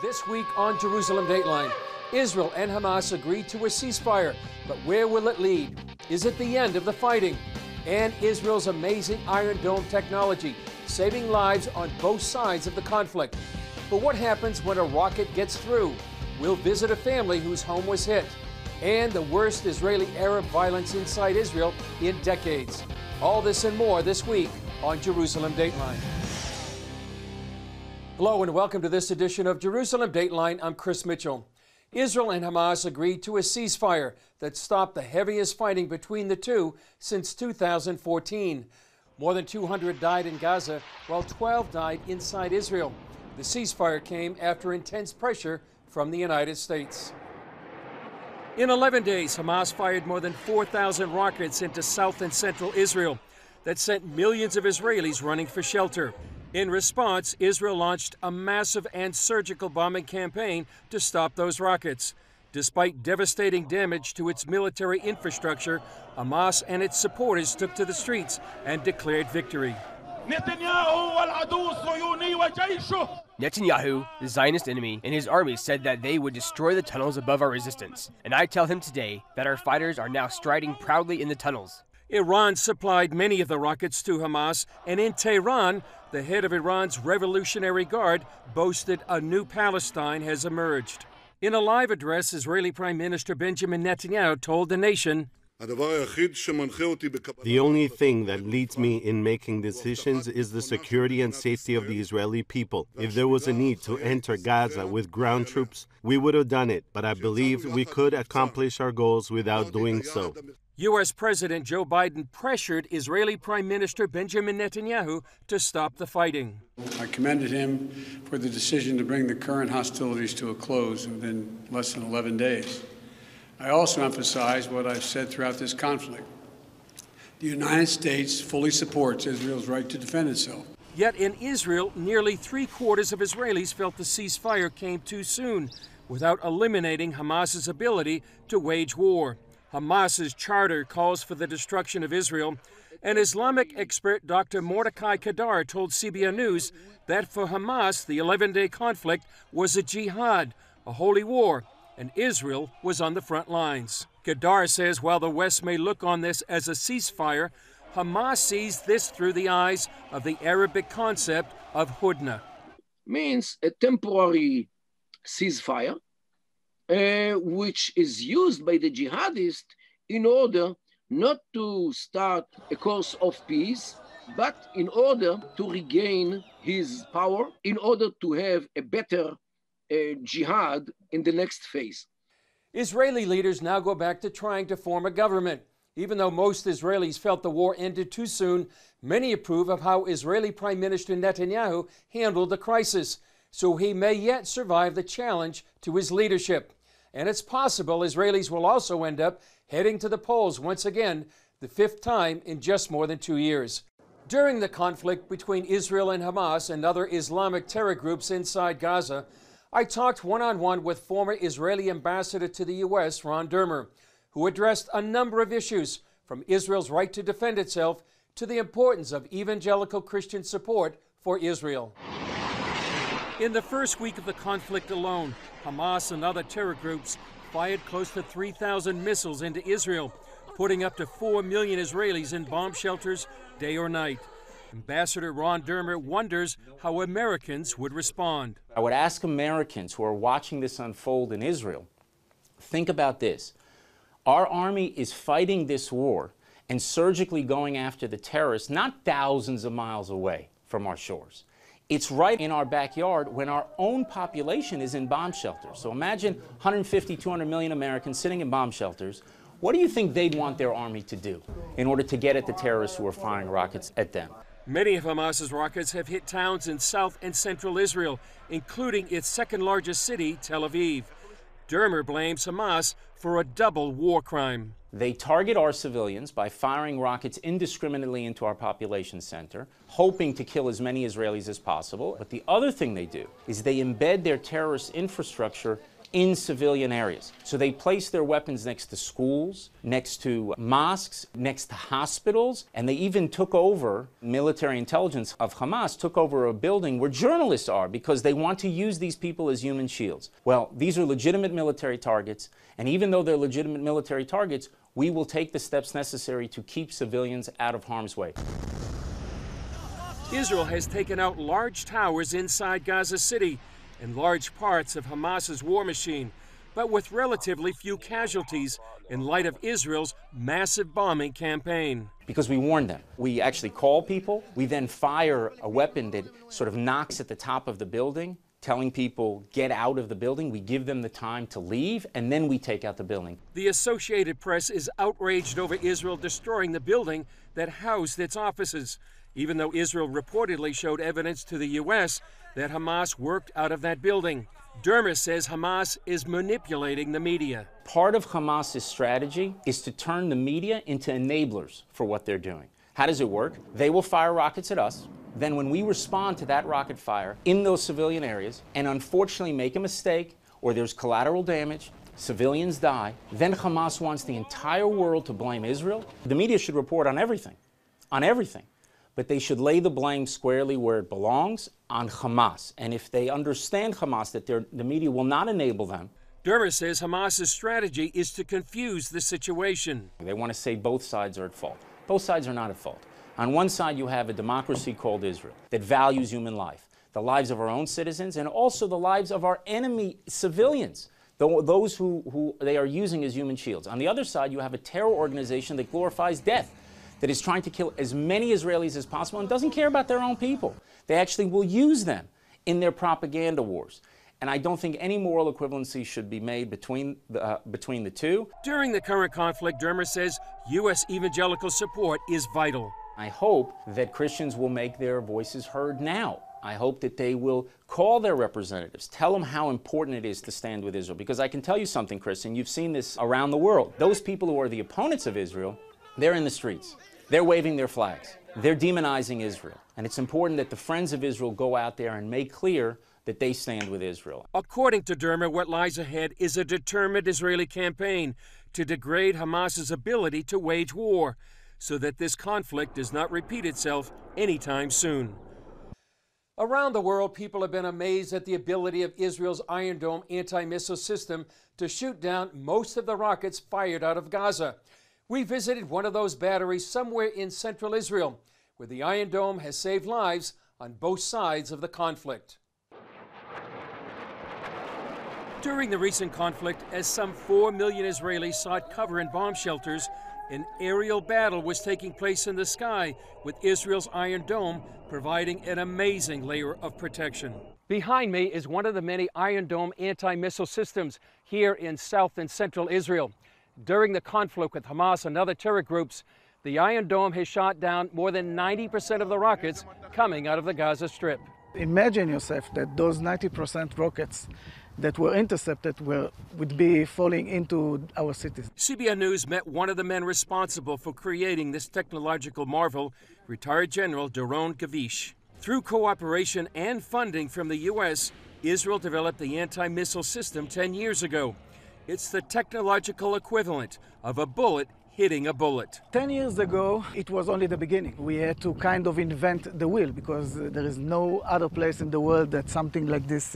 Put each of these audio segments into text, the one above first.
This week on Jerusalem Dateline, Israel and Hamas agreed to a ceasefire, but where will it lead? Is it the end of the fighting? And Israel's amazing Iron Dome technology, saving lives on both sides of the conflict. But what happens when a rocket gets through? We'll visit a family whose home was hit. And the worst Israeli-Arab violence inside Israel in decades. All this and more this week on Jerusalem Dateline. Hello and welcome to this edition of Jerusalem Dateline. I'm Chris Mitchell. Israel and Hamas agreed to a ceasefire that stopped the heaviest fighting between the two since 2014. More than 200 died in Gaza, while 12 died inside Israel. The ceasefire came after intense pressure from the United States. In 11 days, Hamas fired more than 4,000 rockets into south and central Israel that sent millions of Israelis running for shelter. In response, Israel launched a massive and surgical bombing campaign to stop those rockets. Despite devastating damage to its military infrastructure, Hamas and its supporters took to the streets and declared victory. Netanyahu, the Zionist enemy, and his army said that they would destroy the tunnels above our resistance. And I tell him today that our fighters are now striding proudly in the tunnels. Iran supplied many of the rockets to Hamas, and in Tehran, the head of Iran's Revolutionary Guard boasted a new Palestine has emerged. In a live address, Israeli Prime Minister Benjamin Netanyahu told the nation, "The only thing that leads me in making decisions is the security and safety of the Israeli people. If there was a need to enter Gaza with ground troops, we would have done it, but I believed we could accomplish our goals without doing so." U.S. President Joe Biden pressured Israeli Prime Minister Benjamin Netanyahu to stop the fighting. I commended him for the decision to bring the current hostilities to a close within less than 11 days. I also emphasized what I've said throughout this conflict. The United States fully supports Israel's right to defend itself. Yet in Israel, nearly three-quarters of Israelis felt the ceasefire came too soon, without eliminating Hamas's ability to wage war. Hamas's charter calls for the destruction of Israel, and Islamic expert Dr. Mordecai Kadar told CBN News that for Hamas, the 11-day conflict was a jihad, a holy war, and Israel was on the front lines. Kadar says while the West may look on this as a ceasefire, Hamas sees this through the eyes of the Arabic concept of hudna. Means a temporary ceasefire, which is used by the jihadists in order not to start a course of peace, but in order to regain his power, in order to have a better jihad in the next phase. Israeli leaders now go back to trying to form a government. Even though most Israelis felt the war ended too soon, many approve of how Israeli Prime Minister Netanyahu handled the crisis. So he may yet survive the challenge to his leadership. And it's possible Israelis will also end up heading to the polls once again, the fifth time in just more than 2 years. During the conflict between Israel and Hamas and other Islamic terror groups inside Gaza, I talked one-on-one with former Israeli ambassador to the U.S., Ron Dermer, who addressed a number of issues, from Israel's right to defend itself to the importance of evangelical Christian support for Israel. In the first week of the conflict alone, Hamas and other terror groups fired close to 3,000 missiles into Israel, putting up to 4 million Israelis in bomb shelters day or night. Ambassador Ron Dermer wonders how Americans would respond. I would ask Americans who are watching this unfold in Israel, think about this. Our army is fighting this war and surgically going after the terrorists not thousands of miles away from our shores. It's right in our backyard when our own population is in bomb shelters. So imagine 150, 200 million Americans sitting in bomb shelters. What do you think they'd want their army to do in order to get at the terrorists who are firing rockets at them? Many of Hamas's rockets have hit towns in south and central Israel, including its second-largest city, Tel Aviv. Dermer blames Hamas for a double war crime. They target our civilians by firing rockets indiscriminately into our population center, hoping to kill as many Israelis as possible. But the other thing they do is they embed their terrorist infrastructure in civilian areas. So they place their weapons next to schools, next to mosques, next to hospitals, and they even took over, military intelligence of Hamas took over a building where journalists are because they want to use these people as human shields. Well, these are legitimate military targets, and even though they're legitimate military targets, we will take the steps necessary to keep civilians out of harm's way. Israel has taken out large towers inside Gaza City and large parts of Hamas's war machine, but with relatively few casualties in light of Israel's massive bombing campaign. Because we warn them. We actually call people. We then fire a weapon that sort of knocks at the top of the building, telling people, get out of the building. We give them the time to leave, and then we take out the building. The Associated Press is outraged over Israel destroying the building that housed its offices, even though Israel reportedly showed evidence to the U.S. that Hamas worked out of that building. Dermer says Hamas is manipulating the media. Part of Hamas's strategy is to turn the media into enablers for what they're doing. How does it work? They will fire rockets at us. Then when we respond to that rocket fire in those civilian areas and unfortunately make a mistake or there's collateral damage, civilians die, then Hamas wants the entire world to blame Israel. The media should report on everything. But they should lay the blame squarely where it belongs, on Hamas. And if they understand Hamas, that the media will not enable them. Dermer says Hamas's strategy is to confuse the situation. They want to say both sides are at fault. Both sides are not at fault. On one side, you have a democracy called Israel that values human life, the lives of our own citizens, and also the lives of our enemy civilians, those who they are using as human shields. On the other side, you have a terror organization that glorifies death, that is trying to kill as many Israelis as possible and doesn't care about their own people. They actually will use them in their propaganda wars. And I don't think any moral equivalency should be made between the two. During the current conflict, Dermer says U.S. evangelical support is vital. I hope that Christians will make their voices heard now. I hope that they will call their representatives, tell them how important it is to stand with Israel. Because I can tell you something, Chris, and you've seen this around the world. Those people who are the opponents of Israel, they're in the streets. They're waving their flags. They're demonizing Israel. And it's important that the friends of Israel go out there and make clear that they stand with Israel. According to Dermer, what lies ahead is a determined Israeli campaign to degrade Hamas's ability to wage war, so that this conflict does not repeat itself anytime soon. Around the world, people have been amazed at the ability of Israel's Iron Dome anti-missile system to shoot down most of the rockets fired out of Gaza. We visited one of those batteries somewhere in central Israel, where the Iron Dome has saved lives on both sides of the conflict. During the recent conflict, as some 4 million Israelis sought cover in bomb shelters, an aerial battle was taking place in the sky, with Israel's Iron Dome providing an amazing layer of protection. Behind me is one of the many Iron Dome anti-missile systems here in south and central Israel. During the conflict with Hamas and other terror groups, the Iron Dome has shot down more than 90% of the rockets coming out of the Gaza Strip. Imagine yourself that those 90% rockets that were intercepted would be falling into our cities. CBN News met one of the men responsible for creating this technological marvel, retired General Doron Gavish. Through cooperation and funding from the U.S., Israel developed the anti-missile system 10 years ago. It's the technological equivalent of a bullet hitting a bullet. 10 years ago, it was only the beginning. We had to kind of invent the wheel because there is no other place in the world that something like this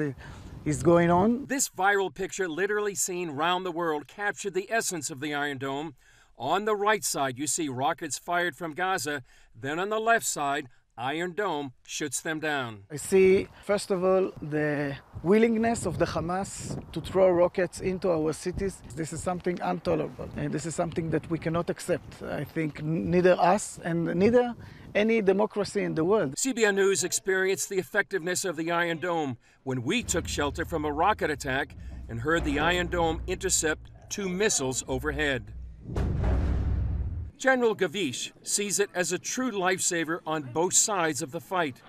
is going on. This viral picture, literally seen round the world, captured the essence of the Iron Dome. On the right side, you see rockets fired from Gaza. Then on the left side, Iron Dome shoots them down. I see, first of all, the willingness of the Hamas to throw rockets into our cities. This is something intolerable, and this is something that we cannot accept. I think neither us and neither any democracy in the world. CBN News experienced the effectiveness of the Iron Dome when we took shelter from a rocket attack and heard the Iron Dome intercept 2 missiles overhead. General Gavish sees it as a true lifesaver on both sides of the fight.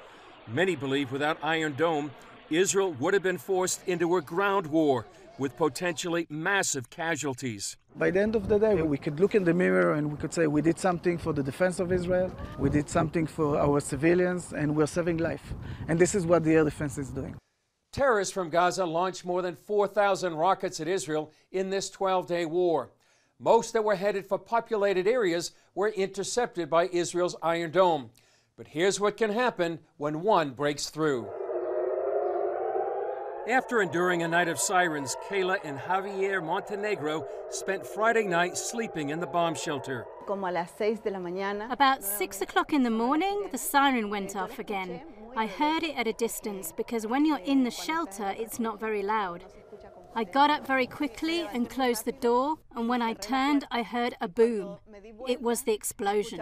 Many believe without Iron Dome, Israel would have been forced into a ground war with potentially massive casualties. By the end of the day, we could look in the mirror and we could say we did something for the defense of Israel, we did something for our civilians, and we're saving life. And this is what the air defense is doing. Terrorists from Gaza launched more than 4,000 rockets at Israel in this 12-day war. Most that were headed for populated areas were intercepted by Israel's Iron Dome. But here's what can happen when one breaks through. After enduring a night of sirens, Kayla and Javier Montenegro spent Friday night sleeping in the bomb shelter. About 6 o'clock in the morning, the siren went off again. I heard it at a distance because when you're in the shelter, it's not very loud. I got up very quickly and closed the door, and when I turned, I heard a boom. It was the explosion.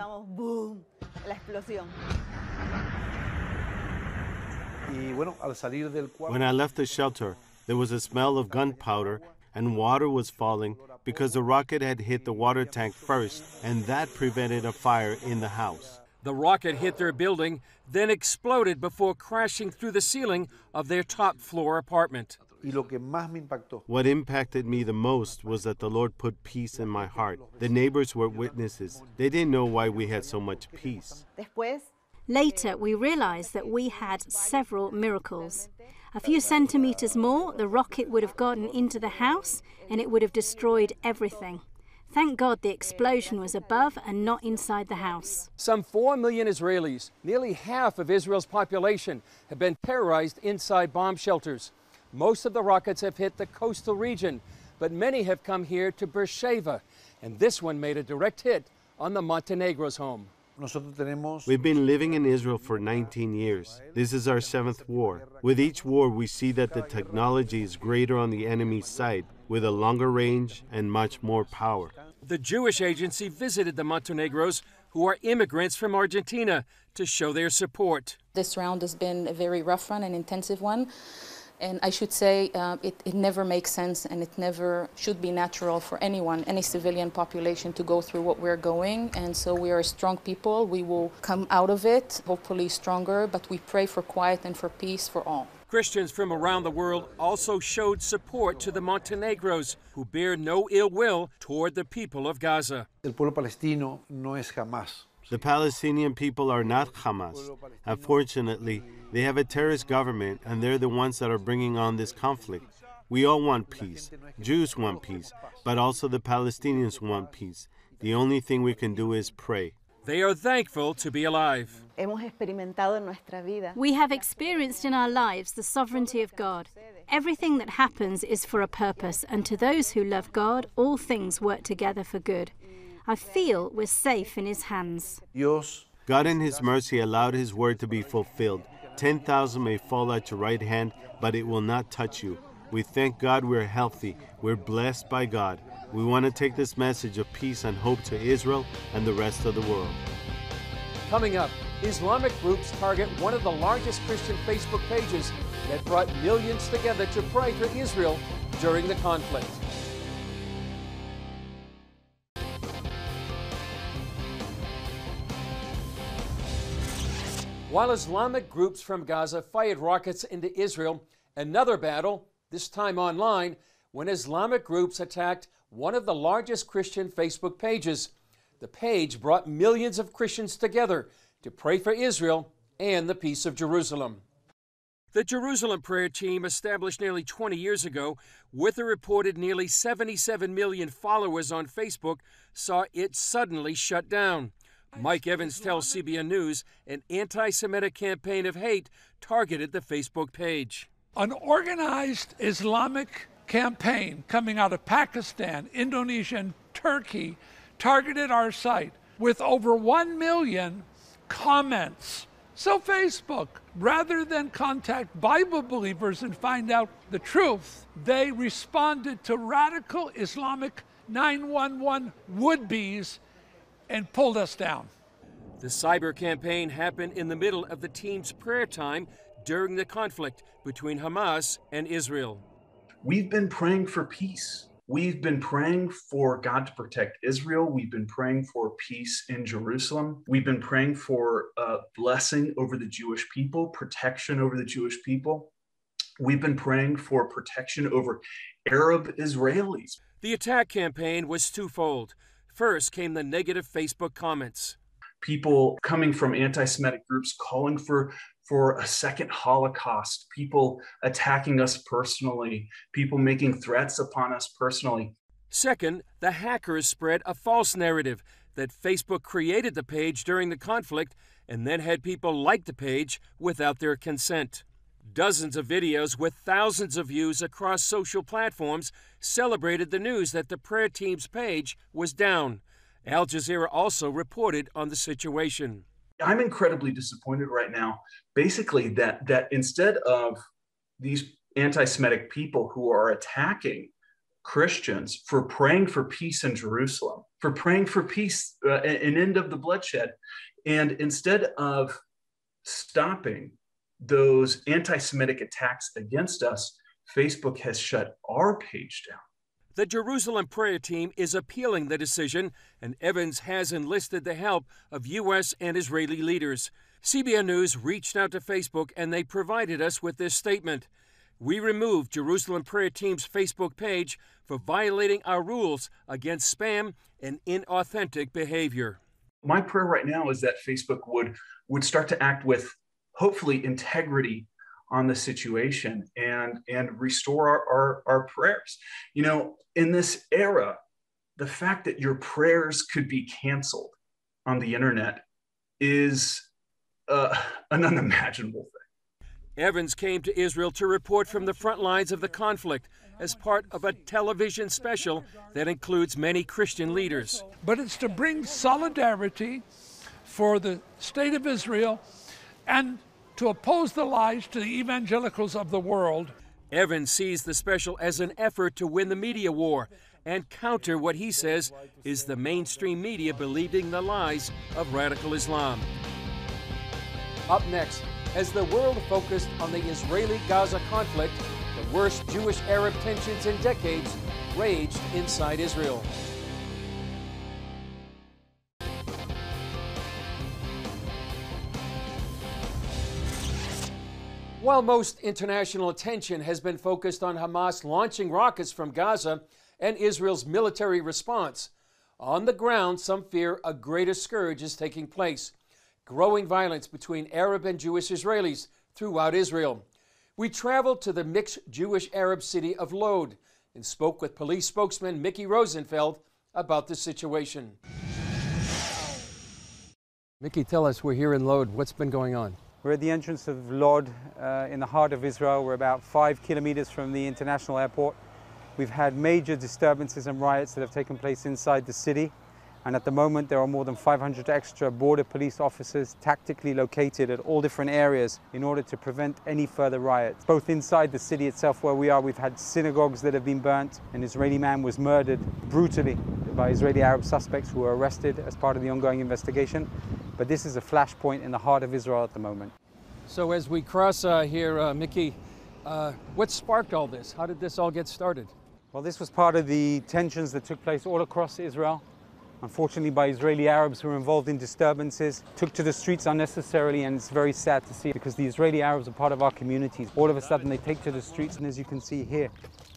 When I left the shelter, there was a smell of gunpowder and water was falling because the rocket had hit the water tank first, and that prevented a fire in the house. The rocket hit their building, then exploded before crashing through the ceiling of their top-floor apartment. What impacted me the most was that the Lord put peace in my heart. The neighbors were witnesses. They didn't know why we had so much peace. Later, we realized that we had several miracles. A few centimeters more, the rocket would have gotten into the house and it would have destroyed everything. Thank God the explosion was above and not inside the house. Some 4 million Israelis, nearly half of Israel's population, have been terrorized inside bomb shelters. Most of the rockets have hit the coastal region, but many have come here to Beersheba, and this one made a direct hit on the Montenegro's home. We've been living in Israel for 19 years. This is our 7th war. With each war, we see that the technology is greater on the enemy's side, with a longer range and much more power. The Jewish agency visited the Montenegros, who are immigrants from Argentina, to show their support. This round has been a very rough one, an intensive one. And I should say it never makes sense, and it never should be natural for anyone, any civilian population, to go through what we're going. And so we are a strong people. We will come out of it, hopefully stronger, but we pray for quiet and for peace for all. Christians from around the world also showed support to the Montenegros, who bear no ill will toward the people of Gaza. The Palestinian people are not Hamas. Unfortunately, they have a terrorist government, and they're the ones that are bringing on this conflict. We all want peace. Jews want peace, but also the Palestinians want peace. The only thing we can do is pray. They are thankful to be alive. We have experienced in our lives the sovereignty of God. Everything that happens is for a purpose, and to those who love God, all things work together for good. I feel we're safe in His hands. God in His mercy allowed His word to be fulfilled. 10,000 may fall at your right hand, but it will not touch you. We thank God we're healthy. We're blessed by God. We want to take this message of peace and hope to Israel and the rest of the world. Coming up, Islamic groups target one of the largest Christian Facebook pages that brought millions together to pray for Israel during the conflict. While Islamic groups from Gaza fired rockets into Israel, another battle, this time online, when Islamic groups attacked one of the largest Christian Facebook pages. The page brought millions of Christians together to pray for Israel and the peace of Jerusalem. The Jerusalem Prayer Team, established nearly 20 years ago, with a reported nearly 77 million followers on Facebook, saw it suddenly shut down. Mike Evans tells CBN News an anti-Semitic campaign of hate targeted the Facebook page. An organized Islamic campaign coming out of Pakistan, Indonesia, and Turkey targeted our site with over 1 million comments. So Facebook, rather than contact Bible believers and find out the truth, they responded to radical Islamic 911 would-bes and pulled us down. The cyber campaign happened in the middle of the team's prayer time during the conflict between Hamas and Israel. We've been praying for peace. We've been praying for God to protect Israel. We've been praying for peace in Jerusalem. We've been praying for blessing over the Jewish people, protection over the Jewish people. We've been praying for protection over Arab Israelis. The attack campaign was twofold. First came the negative Facebook comments. People coming from anti-Semitic groups calling for for a second Holocaust, people attacking us personally, people making threats upon us personally. Second, the hackers spread a false narrative that Facebook created the page during the conflict and then had people like the page without their consent. Dozens of videos with thousands of views across social platforms celebrated the news that the prayer team's page was down. Al Jazeera also reported on the situation. I'm incredibly disappointed right now, basically, that instead of these anti-Semitic people who are attacking Christians for praying for peace in Jerusalem, for praying for peace, an end of the bloodshed, and instead of stopping those anti-Semitic attacks against us, Facebook has shut our page down. The Jerusalem prayer team is appealing the decision, and Evans has enlisted the help of U.S. and Israeli leaders. CBN News reached out to Facebook, and they provided us with this statement. We removed Jerusalem prayer team's Facebook page for violating our rules against spam and inauthentic behavior. My prayer right now is that Facebook would start to act with, hopefully, integrity on the situation and restore our prayers. You know, in this era, the fact that your prayers could be canceled on the internet is an unimaginable thing. Evans came to Israel to report from the front lines of the conflict as part of a television special that includes many Christian leaders. But it's to bring solidarity for the state of Israel and to oppose the lies to the evangelicals of the world. Evans sees the special as an effort to win the media war and counter what he says is the mainstream media believing the lies of radical Islam. Up next, as the world focused on the Israeli-Gaza conflict, the worst Jewish-Arab tensions in decades raged inside Israel. While most international attention has been focused on Hamas launching rockets from Gaza and Israel's military response, on the ground some fear a greater scourge is taking place: growing violence between Arab and Jewish Israelis throughout Israel. We traveled to the mixed Jewish-Arab city of Lod and spoke with police spokesman Mickey Rosenfeld about the situation. Mickey, tell us, we're here in Lod. What's been going on? We're at the entrance of Lod in the heart of Israel. We're about 5 kilometers from the international airport. We've had major disturbances and riots that have taken place inside the city. And at the moment, there are more than 500 extra border police officers tactically located at all different areas in order to prevent any further riots. Both inside the city itself where we are, we've had synagogues that have been burnt. An Israeli man was murdered brutally by Israeli Arab suspects who were arrested as part of the ongoing investigation. But this is a flashpoint in the heart of Israel at the moment. So as we cross here, Mickey, what sparked all this? How did this all get started? Well, this was part of the tensions that took place all across Israel. Unfortunately, by Israeli Arabs who were involved in disturbances, took to the streets unnecessarily, and it's very sad to see because the Israeli Arabs are part of our communities. All of a sudden they take to the streets, and as you can see here,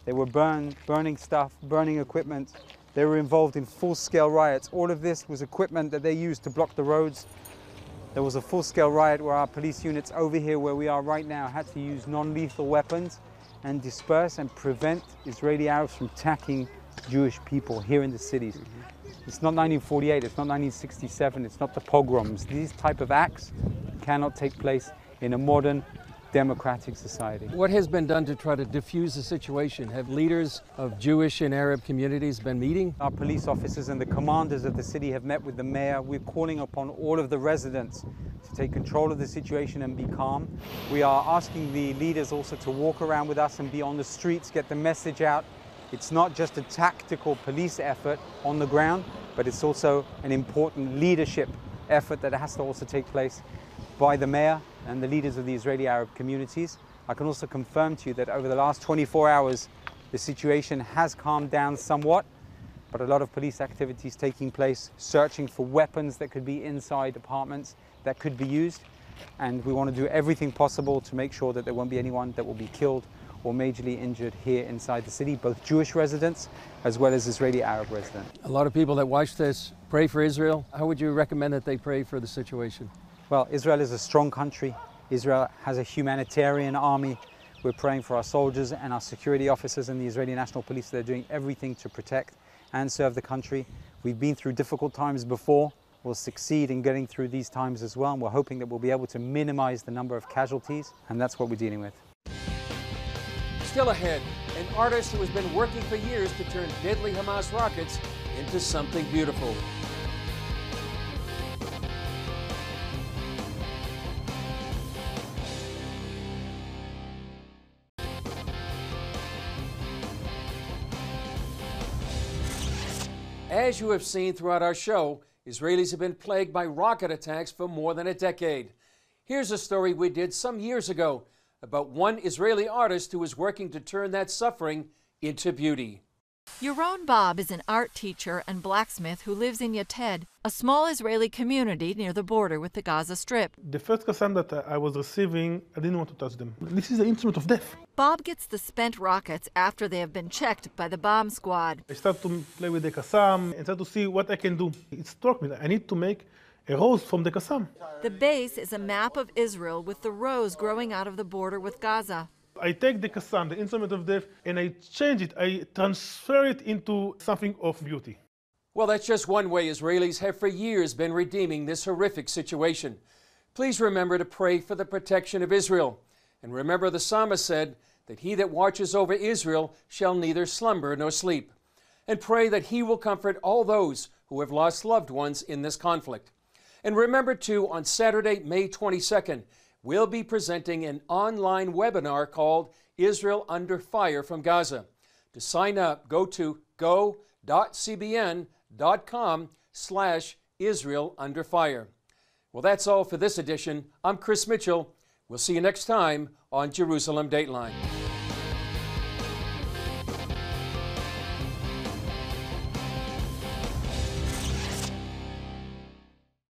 they were burning stuff, burning equipment. They were involved in full-scale riots. All of this was equipment that they used to block the roads. There was a full-scale riot where our police units over here where we are right now had to use non-lethal weapons and disperse and prevent Israeli Arabs from attacking Jewish people here in the cities. It's not 1948, it's not 1967, it's not the pogroms. These type of acts cannot take place in a modern, democratic society. What has been done to try to diffuse the situation? Have leaders of Jewish and Arab communities been meeting? Our police officers and the commanders of the city have met with the mayor. We're calling upon all of the residents to take control of the situation and be calm. We are asking the leaders also to walk around with us and be on the streets, get the message out. It's not just a tactical police effort on the ground, but it's also an important leadership effort that has to also take place by the mayor and the leaders of the Israeli Arab communities. I can also confirm to you that over the last 24 hours, the situation has calmed down somewhat, but a lot of police activities taking place, searching for weapons that could be inside apartments that could be used. And we want to do everything possible to make sure that there won't be anyone that will be killed or majorly injured here inside the city, both Jewish residents as well as Israeli Arab residents. A lot of people that watch this pray for Israel. How would you recommend that they pray for the situation? Well, Israel is a strong country. Israel has a humanitarian army. We're praying for our soldiers and our security officers and the Israeli National Police. They're doing everything to protect and serve the country. We've been through difficult times before. We'll succeed in getting through these times as well. And we're hoping that we'll be able to minimize the number of casualties. And that's what we're dealing with. Still ahead, an artist who has been working for years to turn deadly Hamas rockets into something beautiful. As you have seen throughout our show, Israelis have been plagued by rocket attacks for more than a decade. Here's a story we did some years ago about one Israeli artist who was working to turn that suffering into beauty. Yaron Bob is an art teacher and blacksmith who lives in Yated, a small Israeli community near the border with the Gaza Strip. The first Qassam that I was receiving, I didn't want to touch them. This is the instrument of death. Bob gets the spent rockets after they have been checked by the bomb squad. I started to play with the Qassam and started to see what I can do. It struck me that I need to make a rose from the Qassam. The base is a map of Israel with the rose growing out of the border with Gaza. I take the Qassam, the instrument of death, and I change it. I transfer it into something of beauty. Well, that's just one way Israelis have for years been redeeming this horrific situation. Please remember to pray for the protection of Israel. And remember the psalmist said that he that watches over Israel shall neither slumber nor sleep. And pray that he will comfort all those who have lost loved ones in this conflict. And remember too, on Saturday, May 22nd, we'll be presenting an online webinar called Israel Under Fire from Gaza. To sign up, go to go.cbn.com/Israel Under Fire. Well, that's all for this edition. I'm Chris Mitchell. We'll see you next time on Jerusalem Dateline.